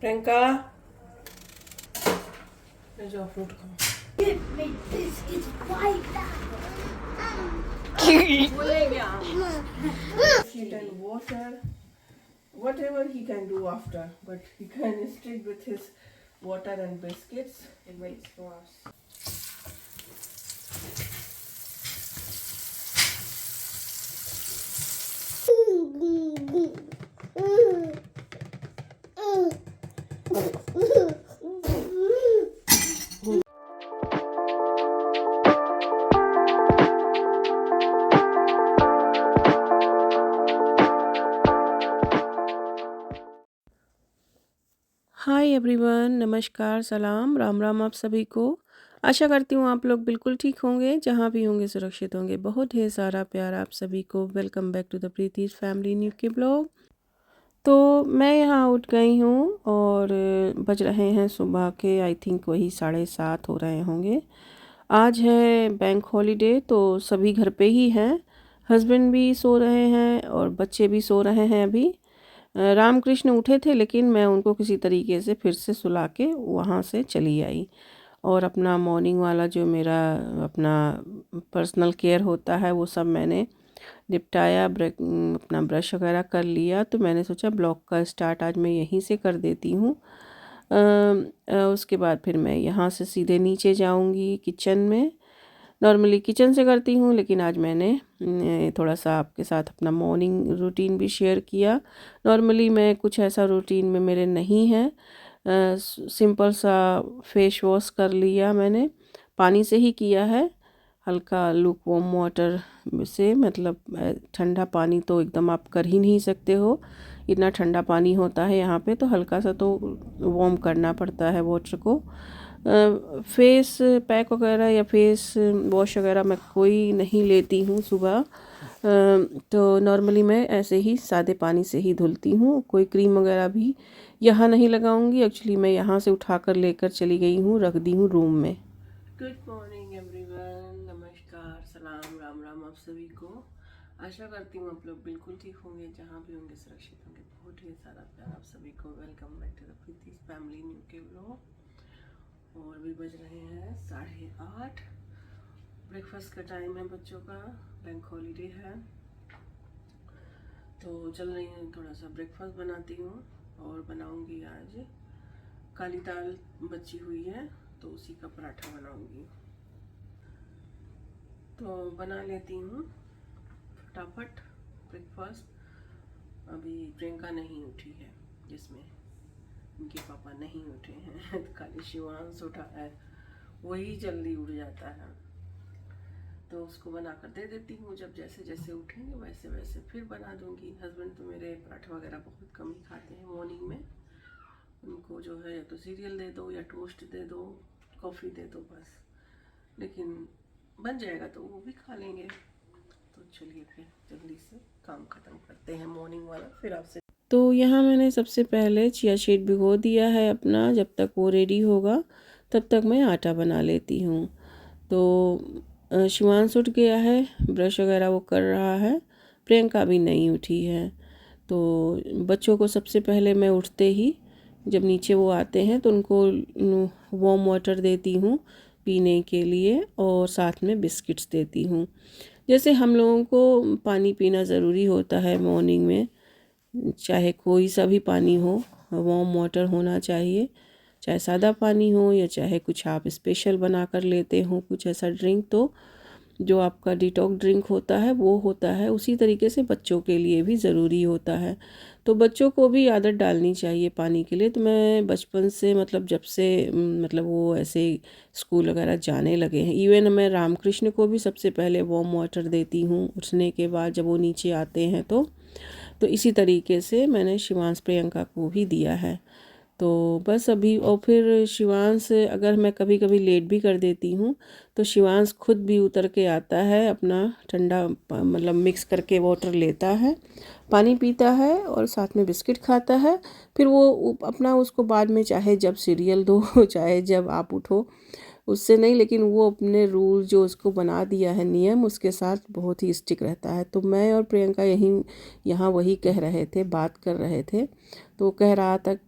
प्रियंका ले जाओ फ्रूट खाओ। Shit and water, whatever he can do after, but he can stick with his water and biscuits. It waits for us. Hi everyone, नमस्कार, सलाम, राम राम आप सभी को। आशा करती हूँ आप लोग बिल्कुल ठीक होंगे, जहाँ भी होंगे सुरक्षित होंगे। बहुत ढेर सारा प्यार आप सभी को। Welcome back to the Preeti's family new के ब्लॉग। तो मैं यहाँ उठ गई हूँ और बज रहे हैं सुबह के आई थिंक वही 7:30 हो रहे होंगे। आज है बैंक हॉलीडे, तो सभी घर पे ही हैं। हस्बैंड भी सो रहे हैं और बच्चे भी सो रहे हैं। अभी रामकृष्ण उठे थे, लेकिन मैं उनको किसी तरीके से फिर से सुला के वहाँ से चली आई और अपना मॉर्निंग वाला जो मेरा अपना पर्सनल केयर होता है वो सब मैंने निपटाया। अपना ब्रश वगैरह कर लिया। तो मैंने सोचा ब्लॉग का स्टार्ट आज मैं यहीं से कर देती हूँ। उसके बाद फिर मैं यहाँ से सीधे नीचे जाऊँगी किचन में। नॉर्मली किचन से करती हूँ, लेकिन आज मैंने थोड़ा सा आपके साथ अपना मॉर्निंग रूटीन भी शेयर किया। नॉर्मली मैं कुछ ऐसा रूटीन में मेरे नहीं है। सिंपल सा फेस वॉश कर लिया मैंने, पानी से ही किया है, हल्का लूक वार्म वाटर से। मतलब ठंडा पानी तो एकदम आप कर ही नहीं सकते हो, इतना ठंडा पानी होता है यहाँ पे। तो हल्का सा तो वार्म करना पड़ता है वाटर को। फेस पैक वगैरह या फेस वॉश वगैरह मैं कोई नहीं लेती हूँ सुबह। तो नॉर्मली मैं ऐसे ही सादे पानी से ही धुलती हूँ। कोई क्रीम वगैरह भी यहाँ नहीं लगाऊंगी। एक्चुअली मैं यहाँ से उठाकर लेकर चली गई हूँ, रख दी हूँ रूम में। गुड मॉर्निंग एवरीवन, नमस्कार, सलाम, राम राम आप सभी को। आशा करती हूँ आप लोग बिल्कुल ठीक होंगे, जहाँ भी होंगे सुरक्षित होंगे। बहुत ढेर सारा प्यार आप सभी को। Welcome back to the Preeti's family new के ब्लॉग। और भी बज रहे हैं 8:30। ब्रेकफास्ट का टाइम है बच्चों का, बैंक हॉलीडे है। तो चल रही हूँ, थोड़ा सा ब्रेकफास्ट बनाती हूँ। और बनाऊँगी आज काली दाल बची हुई है, तो उसी का पराठा बनाऊँगी। तो बना लेती हूँ फटाफट ब्रेकफास्ट। अभी प्रियंका नहीं उठी है, जिसमें उनके पापा नहीं उठे हैं। खाली शिवांश उठा है, वही जल्दी उठ जाता है। तो उसको बना कर दे देती हूँ। जब जैसे जैसे उठेंगे वैसे वैसे फिर बना दूँगी। हस्बैंड तो मेरे पराठा वगैरह बहुत कम ही खाते हैं मॉर्निंग में। उनको जो है या तो सीरियल दे दो या टोस्ट दे दो, कॉफ़ी दे दो बस। लेकिन बन जाएगा तो वो भी खा लेंगे। तो चलिए फिर जल्दी से काम ख़त्म करते हैं मॉर्निंग वाला, फिर आपसे। तो यहाँ मैंने सबसे पहले चिया सीड भिगो दिया है अपना। जब तक वो रेडी होगा तब तक मैं आटा बना लेती हूँ। तो शिवांश उठ गया है, ब्रश वगैरह वो कर रहा है। प्रियंका भी नहीं उठी है। तो बच्चों को सबसे पहले मैं उठते ही जब नीचे वो आते हैं तो उनको वार्म वाटर देती हूँ पीने के लिए, और साथ में बिस्किट्स देती हूँ। जैसे हम लोगों को पानी पीना ज़रूरी होता है मॉर्निंग में, चाहे कोई सा भी पानी हो, वार्म वाटर होना चाहिए। चाहे सादा पानी हो या चाहे कुछ आप स्पेशल बना कर लेते हो कुछ ऐसा ड्रिंक, तो जो आपका डिटॉक्स ड्रिंक होता है वो होता है। उसी तरीके से बच्चों के लिए भी ज़रूरी होता है। तो बच्चों को भी आदत डालनी चाहिए पानी के लिए। तो मैं बचपन से, मतलब जब से मतलब वो ऐसे स्कूल वगैरह जाने लगे हैं, इवन मैं रामकृष्ण को भी सबसे पहले वार्म वाटर देती हूँ उठने के बाद जब वो नीचे आते हैं। तो इसी तरीके से मैंने शिवांश प्रियंका को भी दिया है। तो बस अभी, और फिर शिवांश अगर मैं कभी कभी लेट भी कर देती हूँ तो शिवांश खुद भी उतर के आता है, अपना ठंडा मतलब मिक्स करके वाटर लेता है, पानी पीता है और साथ में बिस्किट खाता है। फिर वो अपना उसको बाद में चाहे जब सीरियल दो चाहे जब आप उठो, उससे नहीं, लेकिन वो अपने रूल जो उसको बना दिया है नियम, उसके साथ बहुत ही स्टिक रहता है। तो मैं और प्रियंका यहाँ वही कह रहे थे, बात कर रहे थे। तो कह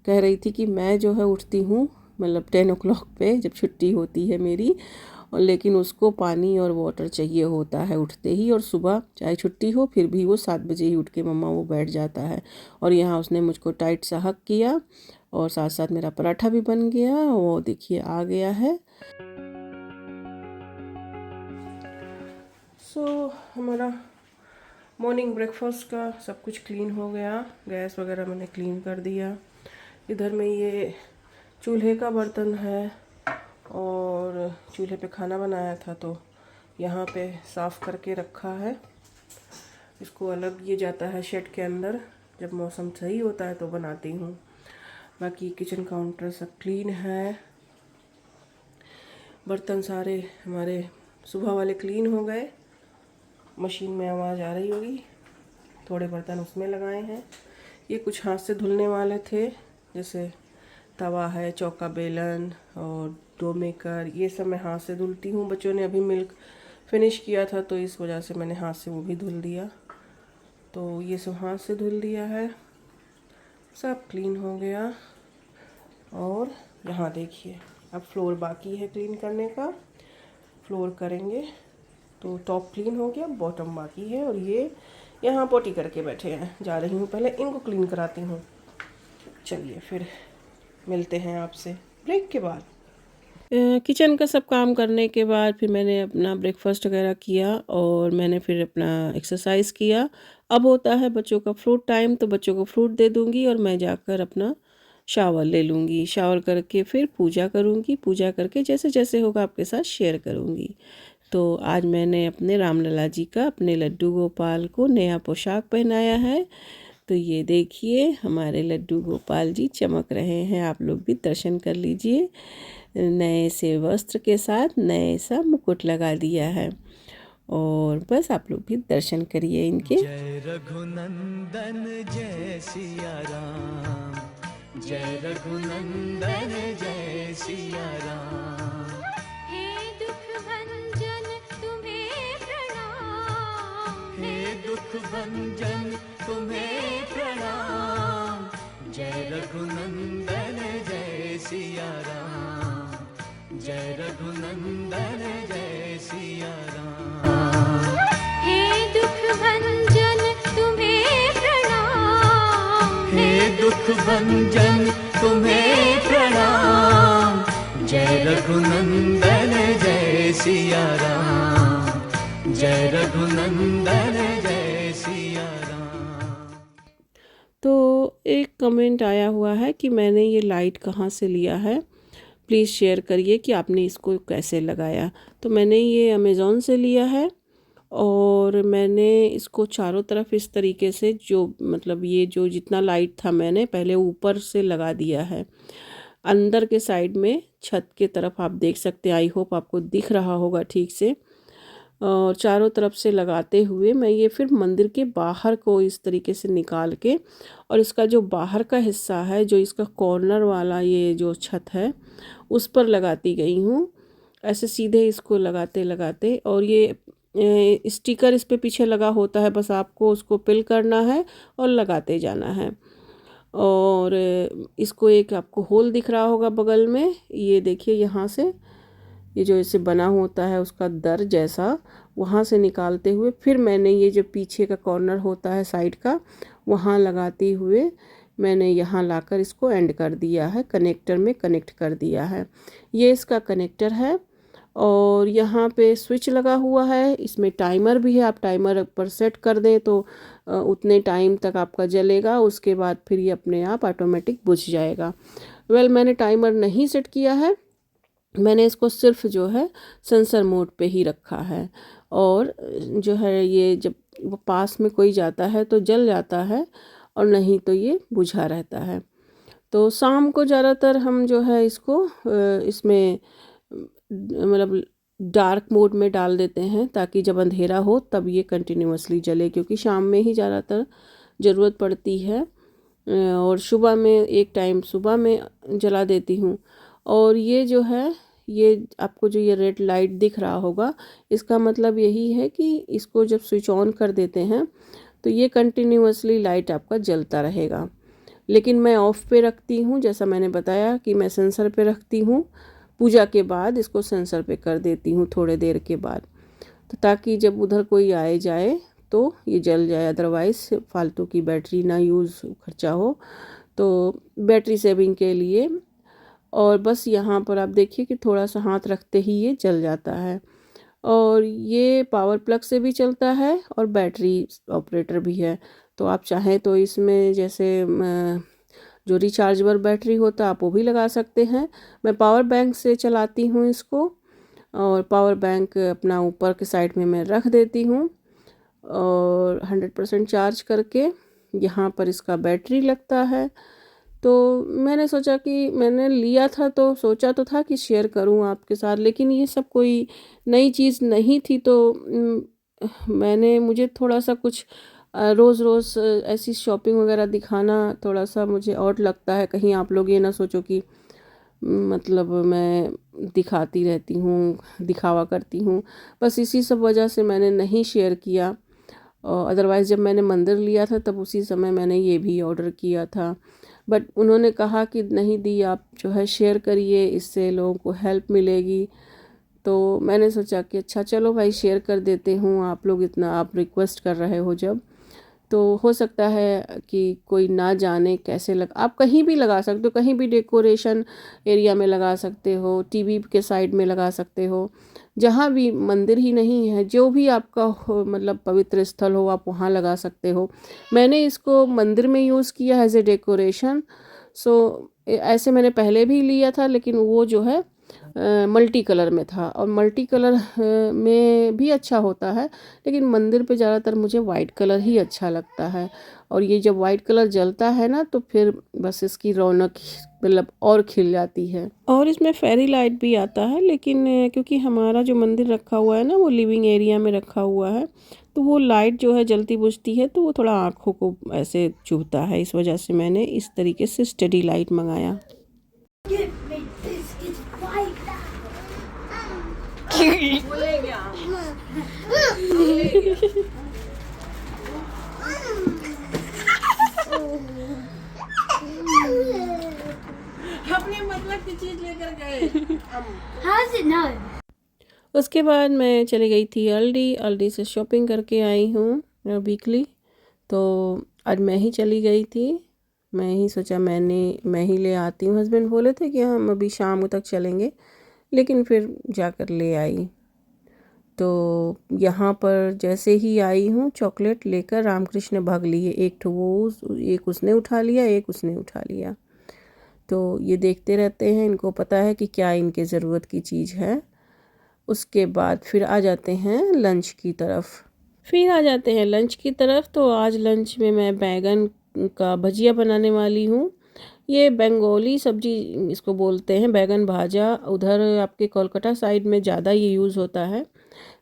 रही थी कि मैं जो है उठती हूँ मतलब 10 o'clock पे, जब छुट्टी होती है मेरी, और लेकिन उसको पानी और वाटर चाहिए होता है उठते ही, और सुबह चाहे छुट्टी हो फिर भी वो 7 बजे ही उठ के मम्मा वो बैठ जाता है। और यहाँ उसने मुझको टाइट सा हक किया और साथ साथ मेरा पराठा भी बन गया, वो देखिए आ गया है। हमारा मॉर्निंग ब्रेकफास्ट का सब कुछ क्लीन हो गया, गैस वगैरह मैंने क्लीन कर दिया। इधर में ये चूल्हे का बर्तन है और चूल्हे पे खाना बनाया था तो यहाँ पे साफ़ करके रखा है। इसको अलग ये जाता है शेड के अंदर, जब मौसम सही होता है तो बनाती हूँ। बाकी किचन काउंटर सब क्लीन है, बर्तन सारे हमारे सुबह वाले क्लीन हो गए। मशीन में आवाज़ आ रही होगी, थोड़े बर्तन उसमें लगाए हैं। ये कुछ हाथ से धुलने वाले थे, जैसे तवा है, चौका बेलन और डो मेकर, ये सब मैं हाथ से धुलती हूँ। बच्चों ने अभी मिल्क फिनिश किया था तो इस वजह से मैंने हाथ से वो भी धुल दिया। तो ये सब हाथ से धुल दिया है, सब क्लीन हो गया। और यहाँ देखिए अब फ्लोर बाकी है क्लीन करने का, फ्लोर करेंगे। तो टॉप क्लीन हो गया, बॉटम बाकी है। और ये यहाँ पोटी करके बैठे हैं, जा रही हूँ पहले इनको क्लीन कराती हूँ। चलिए फिर मिलते हैं आपसे ब्रेक के बाद। किचन का सब काम करने के बाद फिर मैंने अपना ब्रेकफास्ट वगैरह किया और मैंने फिर अपना एक्सरसाइज किया। अब होता है बच्चों का फ्रूट टाइम, तो बच्चों को फ्रूट दे दूँगी और मैं जाकर अपना शावर ले लूँगी। शावर करके फिर पूजा करूँगी, पूजा करके जैसे जैसे होगा आपके साथ शेयर करूँगी। तो आज मैंने अपने रामलला जी का, अपने लड्डू गोपाल को नया पोशाक पहनाया है। तो ये देखिए हमारे लड्डू गोपाल जी चमक रहे हैं, आप लोग भी दर्शन कर लीजिए। नए से वस्त्र के साथ नए सा मुकुट लगा दिया है और बस आप लोग भी दर्शन करिए इनके। जय रघुनंदन जय सिया राम, जय रघुनंदन जय सिया राम। हे दुख भंजन तुम्हें प्रणाम, हे दुख भंजन तुम्हें प्रणाम। जय रघुनंदन जय सिया राम, जय रघुनंदन जय सिया राम। हे दुख भंजन तुम्हें प्रणाम, हे दुख भंजन तुम्हें प्रणाम। जय रघुनंदन जय सिया राम, जय रघुनंदन जय सिया राम। तो एक कमेंट आया हुआ है कि मैंने ये लाइट कहाँ से लिया है, प्लीज़ शेयर करिए कि आपने इसको कैसे लगाया। तो मैंने ये अमेज़ॉन से लिया है और मैंने इसको चारों तरफ इस तरीके से, जो मतलब ये जो जितना लाइट था मैंने पहले ऊपर से लगा दिया है, अंदर के साइड में छत के तरफ आप देख सकते हैं। आई होप आपको दिख रहा होगा ठीक से। और चारों तरफ से लगाते हुए मैं ये फिर मंदिर के बाहर को इस तरीके से निकाल के, और इसका जो बाहर का हिस्सा है, जो इसका कॉर्नर वाला ये जो छत है, उस पर लगाती गई हूँ। ऐसे सीधे इसको लगाते लगाते, और ये स्टिकर इस पे पीछे लगा होता है, बस आपको उसको पिल करना है और लगाते जाना है। और इसको एक आपको होल दिख रहा होगा बगल में, ये देखिए यहाँ से ये जो इसे बना होता है उसका दर जैसा, वहाँ से निकालते हुए फिर मैंने ये जो पीछे का कॉर्नर होता है साइड का, वहाँ लगाते हुए मैंने यहाँ लाकर इसको एंड कर दिया है, कनेक्टर में कनेक्ट कर दिया है। ये इसका कनेक्टर है और यहाँ पे स्विच लगा हुआ है, इसमें टाइमर भी है। आप टाइमर पर सेट कर दें तो उतने टाइम तक आपका जलेगा, उसके बाद फिर ये अपने आप ऑटोमेटिक बुझ जाएगा। मैंने टाइमर नहीं सेट किया है, मैंने इसको सिर्फ जो है सेंसर मोड पे ही रखा है। और जो है ये जब वो पास में कोई जाता है तो जल जाता है और नहीं तो ये बुझा रहता है। तो शाम को ज़्यादातर हम जो है इसको इसमें मतलब डार्क मोड में डाल देते हैं, ताकि जब अंधेरा हो तब ये कंटिन्यूअसली जले, क्योंकि शाम में ही ज़्यादातर ज़रूरत पड़ती है। और सुबह में एक टाइम सुबह में जला देती हूँ। और ये जो है ये आपको जो ये रेड लाइट दिख रहा होगा, इसका मतलब यही है कि इसको जब स्विच ऑन कर देते हैं तो ये कंटिन्यूअसली लाइट आपका जलता रहेगा। लेकिन मैं ऑफ़ पे रखती हूँ, जैसा मैंने बताया कि मैं सेंसर पे रखती हूँ। पूजा के बाद इसको सेंसर पे कर देती हूँ थोड़े देर के बाद, तो ताकि जब उधर कोई आए जाए तो ये जल जाए, अदरवाइज़ फालतू की बैटरी ना यूज़ खर्चा हो, तो बैटरी सेविंग के लिए। और बस यहाँ पर आप देखिए कि थोड़ा सा हाथ रखते ही ये जल जाता है। और ये पावर प्लग से भी चलता है और बैटरी ऑपरेटर भी है। तो आप चाहें तो इसमें जैसे जो रिचार्जेबल बैटरी होता है आप वो भी लगा सकते हैं। मैं पावर बैंक से चलाती हूँ इसको, और पावर बैंक अपना ऊपर के साइड में मैं रख देती हूँ और 100% चार्ज करके यहाँ पर इसका बैटरी लगता है। तो मैंने सोचा कि मैंने लिया था तो सोचा तो था कि शेयर करूं आपके साथ, लेकिन ये सब कोई नई चीज़ नहीं थी, तो मुझे थोड़ा सा कुछ रोज़ रोज़ ऐसी शॉपिंग वगैरह दिखाना थोड़ा सा मुझे ऑड लगता है। कहीं आप लोग ये ना सोचो कि मतलब मैं दिखाती रहती हूँ, दिखावा करती हूँ। बस इसी सब वजह से मैंने नहीं शेयर किया। और अदरवाइज़ जब मैंने मंदिर लिया था तब उसी समय मैंने ये भी ऑर्डर किया था, बट उन्होंने कहा कि नहीं दी, आप जो है शेयर करिए, इससे लोगों को हेल्प मिलेगी। तो मैंने सोचा कि अच्छा चलो भाई शेयर कर देते हूँ, आप लोग इतना आप रिक्वेस्ट कर रहे हो जब, तो हो सकता है कि कोई ना जाने कैसे आप कहीं भी लगा सकते हो, कहीं भी डेकोरेशन एरिया में लगा सकते हो, टीवी के साइड में लगा सकते हो, जहाँ भी मंदिर ही नहीं है, जो भी आपका हो, मतलब पवित्र स्थल हो, आप वहाँ लगा सकते हो। मैंने इसको मंदिर में यूज़ किया एज ए डेकोरेशन। सो ऐसे मैंने पहले भी लिया था, लेकिन वो जो है मल्टी कलर में था, और मल्टी कलर में भी अच्छा होता है, लेकिन मंदिर पे ज़्यादातर मुझे वाइट कलर ही अच्छा लगता है। और ये जब वाइट कलर जलता है ना तो फिर बस इसकी रौनक मतलब और खिल जाती है। और इसमें फेरी लाइट भी आता है, लेकिन क्योंकि हमारा जो मंदिर रखा हुआ है ना वो लिविंग एरिया में रखा हुआ है, तो वो लाइट जो है जलती बुझती है, तो वो थोड़ा आँखों को ऐसे चुभता है। इस वजह से मैंने इस तरीके से स्टडी लाइट मंगाया। अपने मतलब की चीज लेकर गए। How's it know? उसके बाद मैं चली गई थी अल्डी से शॉपिंग करके आई हूँ वीकली। तो आज मैं ही चली गई थी, मैं ही सोचा मैं ही ले आती हूँ। हस्बैंड बोले थे कि हम अभी शाम तक चलेंगे, लेकिन फिर जाकर ले आई। तो यहाँ पर जैसे ही आई हूँ चॉकलेट लेकर रामकृष्ण भाग लिए, एक उसने उठा लिया, एक उसने उठा लिया। तो ये देखते रहते हैं, इनको पता है कि क्या इनके ज़रूरत की चीज़ है। उसके बाद फिर आ जाते हैं लंच की तरफ। तो आज लंच में मैं बैगन का भजिया बनाने वाली हूँ। ये बंगाली सब्जी इसको बोलते हैं, बैगन भाजा। उधर आपके कोलकाता साइड में ज़्यादा ये यूज़ होता है।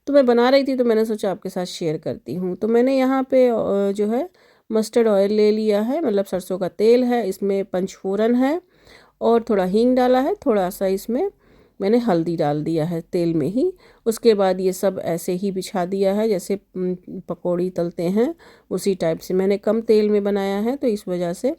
तो मैं बना रही थी तो मैंने सोचा आपके साथ शेयर करती हूँ। तो मैंने यहाँ पे जो है मस्टर्ड ऑयल ले लिया है, मतलब सरसों का तेल है, इसमें पंचफोरन है और थोड़ा हींग डाला है, थोड़ा सा इसमें मैंने हल्दी डाल दिया है तेल में ही। उसके बाद ये सब ऐसे ही बिछा दिया है, जैसे पकौड़ी तलते हैं उसी टाइप से। मैंने कम तेल में बनाया है तो इस वजह से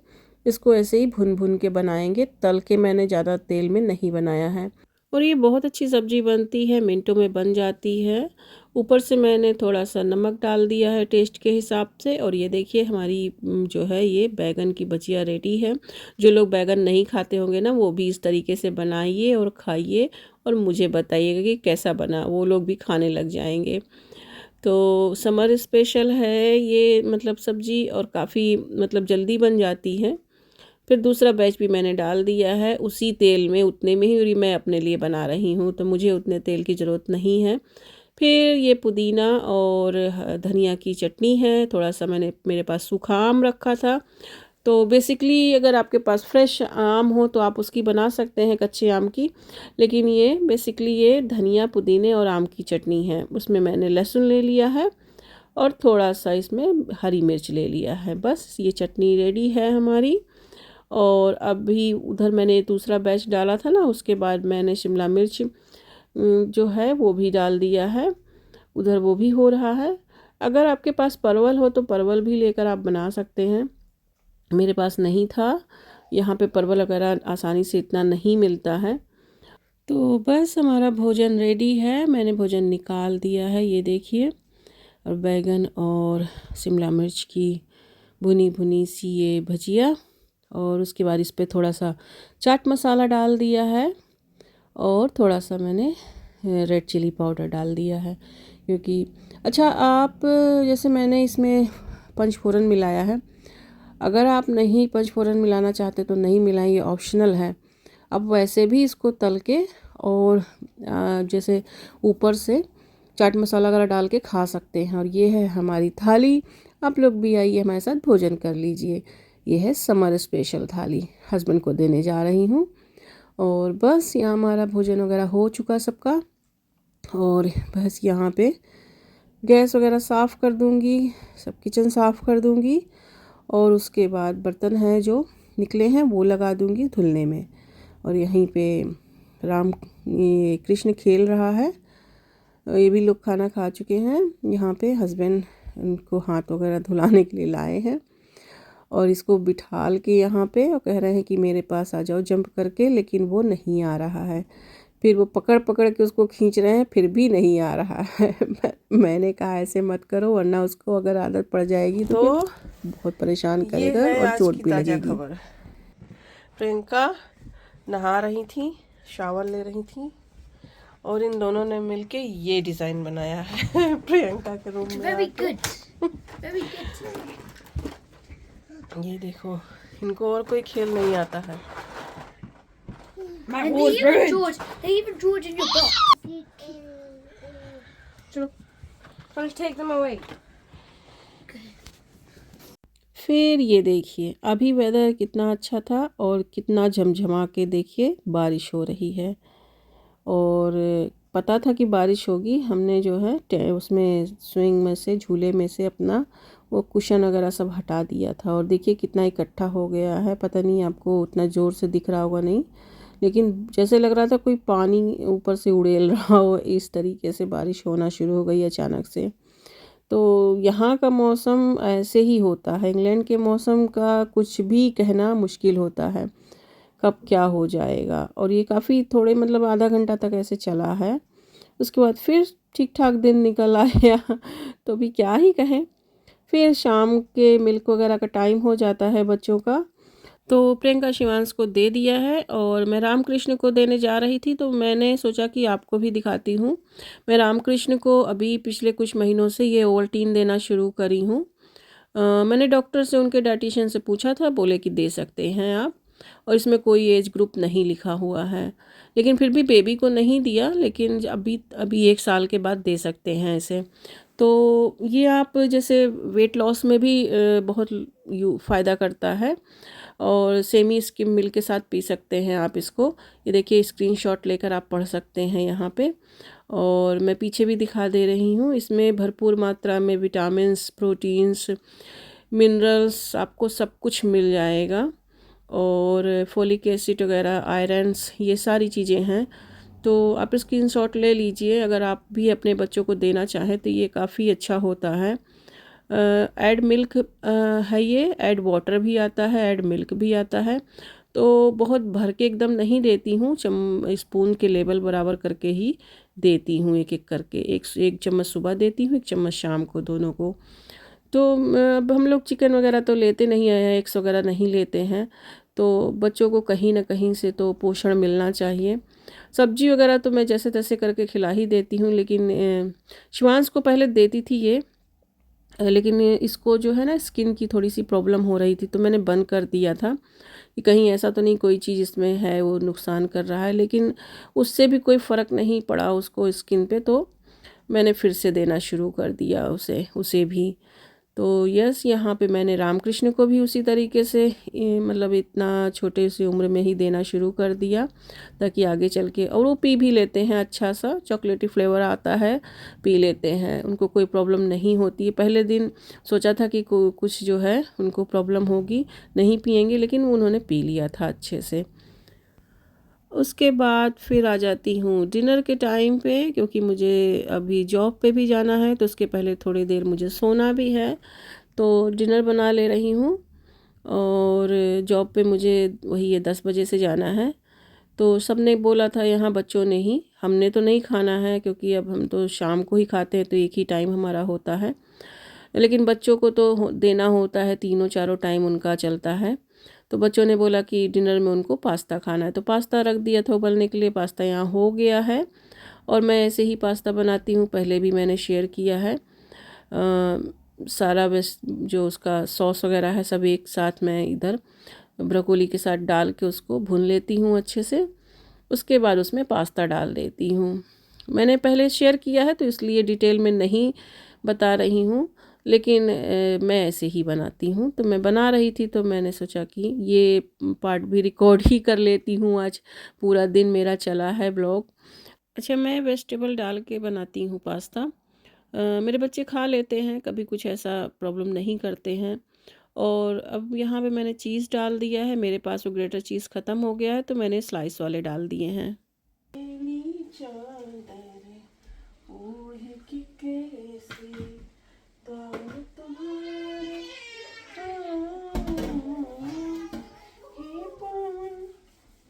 इसको ऐसे ही भुन भुन के बनाएंगे, तल के मैंने ज़्यादा तेल में नहीं बनाया है। और ये बहुत अच्छी सब्ज़ी बनती है, मिनटों में बन जाती है। ऊपर से मैंने थोड़ा सा नमक डाल दिया है टेस्ट के हिसाब से। और ये देखिए हमारी जो है ये बैगन की भजिया रेडी है। जो लोग बैगन नहीं खाते होंगे ना वो भी इस तरीके से बनाइए और खाइए, और मुझे बताइएगा कि कैसा बना, वो लोग भी खाने लग जाएंगे। तो समर स्पेशल है ये मतलब सब्ज़ी, और काफ़ी मतलब जल्दी बन जाती है। फिर दूसरा बैच भी मैंने डाल दिया है उसी तेल में, उतने में ही मैं अपने लिए बना रही हूँ, तो मुझे उतने तेल की ज़रूरत नहीं है। फिर ये पुदीना और धनिया की चटनी है। थोड़ा सा मेरे पास सूखा आम रखा था, तो बेसिकली अगर आपके पास फ्रेश आम हो तो आप उसकी बना सकते हैं, कच्चे आम की। लेकिन ये बेसिकली ये धनिया, पुदीने और आम की चटनी है। उसमें मैंने लहसुन ले लिया है और थोड़ा सा इसमें हरी मिर्च ले लिया है। बस ये चटनी रेडी है हमारी। और अभी उधर मैंने दूसरा बैच डाला था ना, उसके बाद मैंने शिमला मिर्च जो है वो भी डाल दिया है, उधर वो भी हो रहा है। अगर आपके पास परवल हो तो परवल भी लेकर आप बना सकते हैं। मेरे पास नहीं था, यहाँ पे परवल वगैरह आसानी से इतना नहीं मिलता है। तो बस हमारा भोजन रेडी है, मैंने भोजन निकाल दिया है, ये देखिए। और बैगन और शिमला मिर्च की भुनी भुनी सी ये भजिया, और उसके बाद इस पर थोड़ा सा चाट मसाला डाल दिया है और थोड़ा सा मैंने रेड चिली पाउडर डाल दिया है। क्योंकि अच्छा, आप जैसे मैंने इसमें पंचफोरन मिलाया है, अगर आप नहीं पंचफोरन मिलाना चाहते तो नहीं मिलाएं, ये ऑप्शनल है। अब वैसे भी इसको तल के और जैसे ऊपर से चाट मसाला वगैरह डाल के खा सकते हैं। और ये है हमारी थाली, आप लोग भी आइए हमारे साथ भोजन कर लीजिए। ये है समर स्पेशल थाली, हस्बैंड को देने जा रही हूँ। और बस यहाँ हमारा भोजन वगैरह हो चुका सबका, और बस यहाँ पे गैस वगैरह साफ़ कर दूँगी, सब किचन साफ़ कर दूँगी, और उसके बाद बर्तन हैं जो निकले हैं वो लगा दूँगी धुलने में। और यहीं पे ये कृष्ण खेल रहा है, ये भी लोग खाना खा चुके हैं। यहाँ पे हस्बैंड उनको हाथ वगैरह धुलाने के लिए लाए हैं, और इसको बिठाल के यहाँ पे और कह रहे हैं कि मेरे पास आ जाओ जंप करके, लेकिन वो नहीं आ रहा है। फिर वो पकड़ पकड़ के उसको खींच रहे हैं, फिर भी नहीं आ रहा है। मैंने कहा ऐसे मत करो, वरना उसको अगर आदत पड़ जाएगी तो बहुत परेशान करेगा और चोट भी लगेगी। प्रियंका नहा रही थी, शावर ले रही थी, और इन दोनों ने मिलके ये डिजाइन बनाया है प्रियंका के रूम में। Very good. Very good. ये देखो, इनको और कोई खेल नहीं आता है। And they even drew it in your box. चलो, let's take them away. फिर ये देखिए, अभी वेदर कितना अच्छा था और कितना झमझमा के देखिए बारिश हो रही है। और पता था कि बारिश होगी, हमने जो है उसमें स्विंग में से, झूले में से अपना वो कुशन वगैरह सब हटा दिया था। और देखिए कितना इकट्ठा हो गया है, पता नहीं आपको उतना ज़ोर से दिख रहा होगा नहीं, लेकिन जैसे लग रहा था कोई पानी ऊपर से उड़ेल रहा हो, इस तरीके से बारिश होना शुरू हो गई अचानक से। तो यहाँ का मौसम ऐसे ही होता है, इंग्लैंड के मौसम का कुछ भी कहना मुश्किल होता है, कब क्या हो जाएगा। और ये काफ़ी थोड़े मतलब आधा घंटा तक ऐसे चला है, उसके बाद फिर ठीक ठाक दिन निकल आया। तो भी क्या ही कहें। फिर शाम के मिल्क वगैरह का टाइम हो जाता है बच्चों का, तो प्रियंका शिवांश को दे दिया है, और मैं रामकृष्ण को देने जा रही थी, तो मैंने सोचा कि आपको भी दिखाती हूँ। मैं रामकृष्ण को अभी पिछले कुछ महीनों से ये ओवल्टीन देना शुरू करी हूँ। मैंने डॉक्टर से, उनके डाइटिशियन से पूछा था, बोले कि दे सकते हैं आप, और इसमें कोई एज ग्रुप नहीं लिखा हुआ है। लेकिन फिर भी बेबी को नहीं दिया, लेकिन अभी 1 साल के बाद दे सकते हैं इसे। तो ये आप जैसे वेट लॉस में भी बहुत फ़ायदा करता है, और सेमी स्किम मिल्क के साथ पी सकते हैं आप इसको। ये देखिए, स्क्रीनशॉट लेकर आप पढ़ सकते हैं यहाँ पे, और मैं पीछे भी दिखा दे रही हूँ। इसमें भरपूर मात्रा में विटामिन्स, प्रोटीन्स, मिनरल्स, आपको सब कुछ मिल जाएगा, और फोलिक एसिड वगैरह, आयरन्स, ये सारी चीज़ें हैं। तो आप स्क्रीनशॉट ले लीजिए, अगर आप भी अपने बच्चों को देना चाहें तो ये काफ़ी अच्छा होता है। ऐड मिल्क है ये, ऐड वाटर भी आता है, ऐड मिल्क भी आता है। तो बहुत भर के एकदम नहीं देती हूँ, स्पून के लेवल बराबर करके ही देती हूँ, एक एक करके, एक चम्मच सुबह देती हूँ, 1 चम्मच शाम को, दोनों को। तो अब हम लोग चिकन वगैरह तो लेते नहीं है, एग्स वगैरह नहीं लेते हैं, तो बच्चों को कहीं ना कहीं से तो पोषण मिलना चाहिए। सब्जी वगैरह तो मैं जैसे तैसे करके खिला ही देती हूँ, लेकिन शिवांश को पहले देती थी ये, लेकिन इसको जो है ना स्किन की थोड़ी सी प्रॉब्लम हो रही थी, तो मैंने बंद कर दिया था कि कहीं ऐसा तो नहीं कोई चीज़ इसमें है वो नुकसान कर रहा है। लेकिन उससे भी कोई फ़र्क नहीं पड़ा उसको स्किन पे, तो मैंने फिर से देना शुरू कर दिया उसे भी। तो यस, यहाँ पे मैंने रामकृष्ण को भी उसी तरीके से मतलब इतना छोटे सी उम्र में ही देना शुरू कर दिया, ताकि आगे चल के, और वो पी भी लेते हैं, अच्छा सा चॉकलेटी फ्लेवर आता है, पी लेते हैं, उनको कोई प्रॉब्लम नहीं होती है। पहले दिन सोचा था कि कुछ जो है उनको प्रॉब्लम होगी, नहीं पियेंगे, लेकिन उन्होंने पी लिया था अच्छे से। उसके बाद फिर आ जाती हूँ डिनर के टाइम पे, क्योंकि मुझे अभी जॉब पे भी जाना है, तो उसके पहले थोड़ी देर मुझे सोना भी है, तो डिनर बना ले रही हूँ। और जॉब पे मुझे वही ये 10 बजे से जाना है, तो सबने बोला था यहाँ, बच्चों ने ही, हमने तो नहीं खाना है क्योंकि अब हम तो शाम को ही खाते हैं, तो एक ही टाइम हमारा होता है, लेकिन बच्चों को तो देना होता है, तीनों चारों टाइम उनका चलता है। तो बच्चों ने बोला कि डिनर में उनको पास्ता खाना है, तो पास्ता रख दिया था उबलने के लिए। पास्ता यहाँ हो गया है, और मैं ऐसे ही पास्ता बनाती हूँ, पहले भी मैंने शेयर किया है। सारा बस जो उसका सॉस वगैरह है सब एक साथ मैं इधर ब्रोकोली के साथ डाल के उसको भून लेती हूँ अच्छे से। उसके बाद उसमें पास्ता डाल देती हूँ। मैंने पहले शेयर किया है तो इसलिए डिटेल में नहीं बता रही हूँ, लेकिन मैं ऐसे ही बनाती हूँ। तो मैं बना रही थी तो मैंने सोचा कि ये पार्ट भी रिकॉर्ड ही कर लेती हूँ। आज पूरा दिन मेरा चला है ब्लॉग। अच्छा, मैं वेजिटेबल डाल के बनाती हूँ पास्ता। मेरे बच्चे खा लेते हैं, कभी कुछ ऐसा प्रॉब्लम नहीं करते हैं। और अब यहाँ पे मैंने चीज़ डाल दिया है, मेरे पास वो ग्रेटर चीज़ ख़त्म हो गया है, तो मैंने स्लाइस वाले डाल दिए हैं।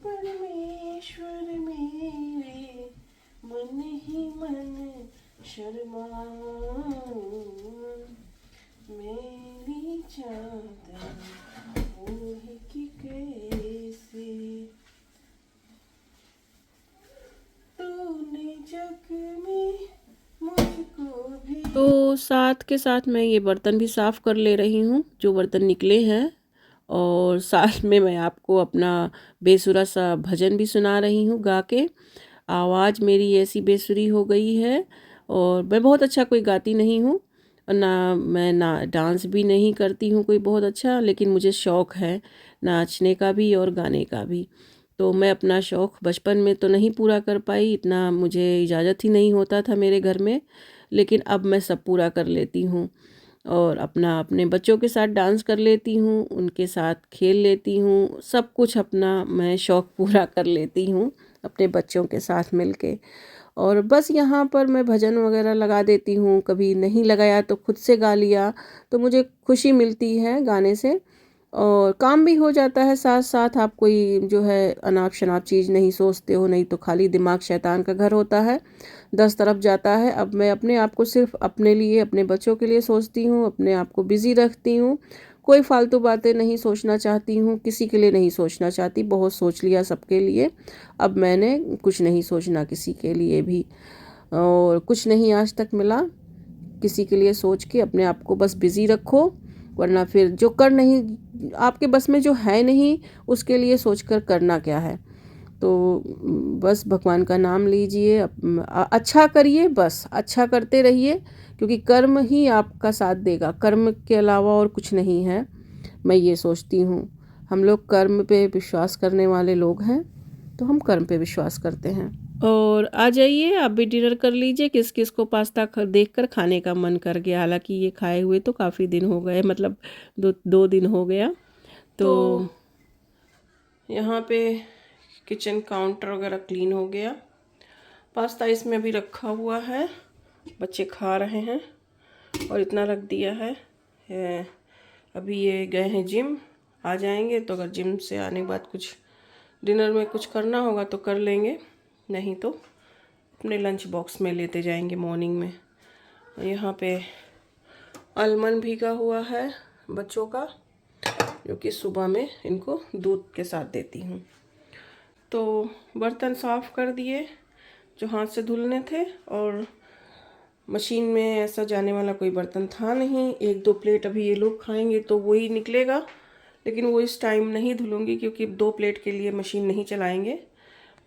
परमेश्वर मेरे मन ही मन शर्मा, मेरी चादर ओढ़ के कैसे तूने जग में मुझको भी। तो साथ के साथ मैं ये बर्तन भी साफ़ कर ले रही हूँ, जो बर्तन निकले हैं, और साथ में मैं आपको अपना बेसुरा सा भजन भी सुना रही हूँ गा के। आवाज़ मेरी ऐसी बेसुरी हो गई है, और मैं बहुत अच्छा कोई गाती नहीं हूँ, ना डांस भी नहीं करती हूँ कोई बहुत अच्छा, लेकिन मुझे शौक़ है नाचने का भी और गाने का भी। तो मैं अपना शौक़ बचपन में तो नहीं पूरा कर पाई, इतना मुझे इजाज़त ही नहीं होता था मेरे घर में, लेकिन अब मैं सब पूरा कर लेती हूँ। और अपने बच्चों के साथ डांस कर लेती हूँ, उनके साथ खेल लेती हूँ, सब कुछ अपना मैं शौक़ पूरा कर लेती हूँ अपने बच्चों के साथ मिलके। और बस यहाँ पर मैं भजन वगैरह लगा देती हूँ, कभी नहीं लगाया तो खुद से गा लिया, तो मुझे खुशी मिलती है गाने से, और काम भी हो जाता है साथ साथ। आप कोई जो है अनाप शनाप चीज़ नहीं सोचते हो, नहीं तो खाली दिमाग शैतान का घर होता है, 10 तरफ जाता है। अब मैं अपने आप को सिर्फ अपने लिए, अपने बच्चों के लिए सोचती हूँ, अपने आप को बिज़ी रखती हूँ, कोई फालतू बातें नहीं सोचना चाहती हूँ, किसी के लिए नहीं सोचना चाहती। बहुत सोच लिया सबके लिए, अब मैंने कुछ नहीं सोचना किसी के लिए भी, और कुछ नहीं आज तक मिला किसी के लिए सोच के। अपने आप को बस बिज़ी रखो, वरना फिर जो कर नहीं आपके बस में, जो है नहीं, उसके लिए सोचकर करना क्या है। तो बस भगवान का नाम लीजिए, अच्छा करिए, बस अच्छा करते रहिए, क्योंकि कर्म ही आपका साथ देगा, कर्म के अलावा और कुछ नहीं है। मैं ये सोचती हूँ, हम लोग कर्म पे विश्वास करने वाले लोग हैं, तो हम कर्म पे विश्वास करते हैं। और आ जाइए, आप भी डिनर कर लीजिए। किस किस को पास्ता देखकर खाने का मन कर गया, हालांकि ये खाए हुए तो काफ़ी दिन हो गए, मतलब 2 दिन हो गया। तो यहाँ पे किचन काउंटर वगैरह क्लीन हो गया, पास्ता इसमें अभी रखा हुआ है, बच्चे खा रहे हैं, और इतना रख दिया है। अभी ये गए हैं जिम, आ जाएंगे तो अगर जिम से आने के बाद कुछ डिनर में कुछ करना होगा तो कर लेंगे, नहीं तो अपने लंच बॉक्स में लेते जाएंगे मॉर्निंग में। यहाँ पे आलमंड भीगा हुआ है बच्चों का, जो कि सुबह में इनको दूध के साथ देती हूँ। तो बर्तन साफ़ कर दिए जो हाथ से धुलने थे, और मशीन में ऐसा जाने वाला कोई बर्तन था नहीं। 1-2 प्लेट अभी ये लोग खाएंगे तो वही निकलेगा, लेकिन वो इस टाइम नहीं धुलूँगी, क्योंकि 2 प्लेट के लिए मशीन नहीं चलाएंगे।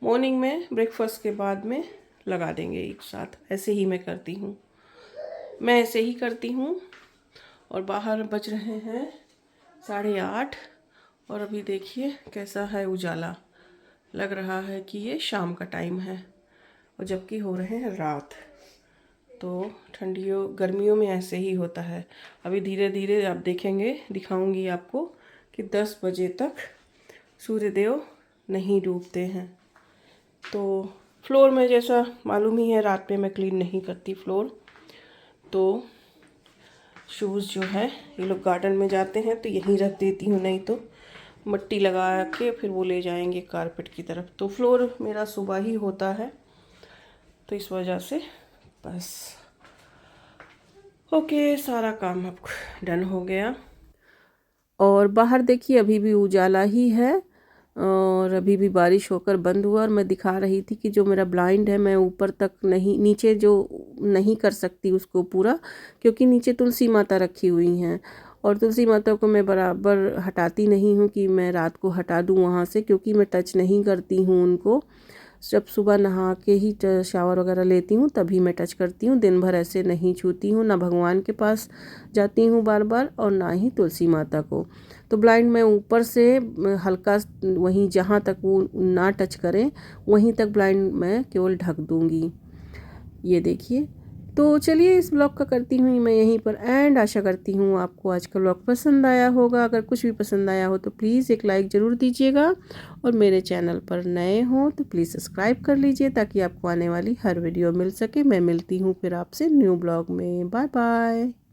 मॉर्निंग में ब्रेकफास्ट के बाद में लगा देंगे एक साथ। ऐसे ही मैं करती हूँ, मैं ऐसे ही करती हूँ। और बाहर बज रहे हैं 8:30 और अभी देखिए कैसा है उजाला, लग रहा है कि ये शाम का टाइम है और जबकि हो रहे हैं रात। तो ठंडियों गर्मियों में ऐसे ही होता है। अभी धीरे धीरे आप देखेंगे, दिखाऊंगी आपको कि 10 बजे तक सूर्यदेव नहीं डूबते हैं। तो फ्लोर में जैसा मालूम ही है, रात में मैं क्लीन नहीं करती फ्लोर। तो शूज़ जो है ये लोग गार्डन में जाते हैं तो यहीं रख देती हूँ, नहीं तो मिट्टी लगा के फिर वो ले जाएंगे कारपेट की तरफ। तो फ्लोर मेरा सुबह ही होता है तो इस वजह से बस ओके, सारा काम अब डन हो गया। और बाहर देखिए अभी भी उजाला ही है और अभी भी बारिश होकर बंद हुआ। और मैं दिखा रही थी कि जो मेरा ब्लाइंड है मैं ऊपर तक नहीं, नीचे जो नहीं कर सकती उसको पूरा, क्योंकि नीचे तुलसी माता रखी हुई हैं और तुलसी माता को मैं बराबर हटाती नहीं हूँ कि मैं रात को हटा दूँ वहाँ से, क्योंकि मैं टच नहीं करती हूँ उनको। जब सुबह नहा के ही शावर वगैरह लेती हूँ तभी मैं टच करती हूँ, दिन भर ऐसे नहीं छूती हूँ, ना भगवान के पास जाती हूँ बार बार और ना ही तुलसी माता को। तो ब्लाइंड मैं ऊपर से हल्का वहीं जहाँ तक वो ना टच करें वहीं तक ब्लाइंड मैं केवल ढक दूँगी। ये देखिए। तो चलिए इस ब्लॉग का करती हूँ मैं यहीं पर एंड। आशा करती हूँ आपको आज का ब्लॉग पसंद आया होगा। अगर कुछ भी पसंद आया हो तो प्लीज़ एक लाइक ज़रूर दीजिएगा और मेरे चैनल पर नए हो तो प्लीज़ सब्सक्राइब कर लीजिए ताकि आपको आने वाली हर वीडियो मिल सके। मैं मिलती हूँ फिर आपसे न्यू ब्लॉग में। Bye bye.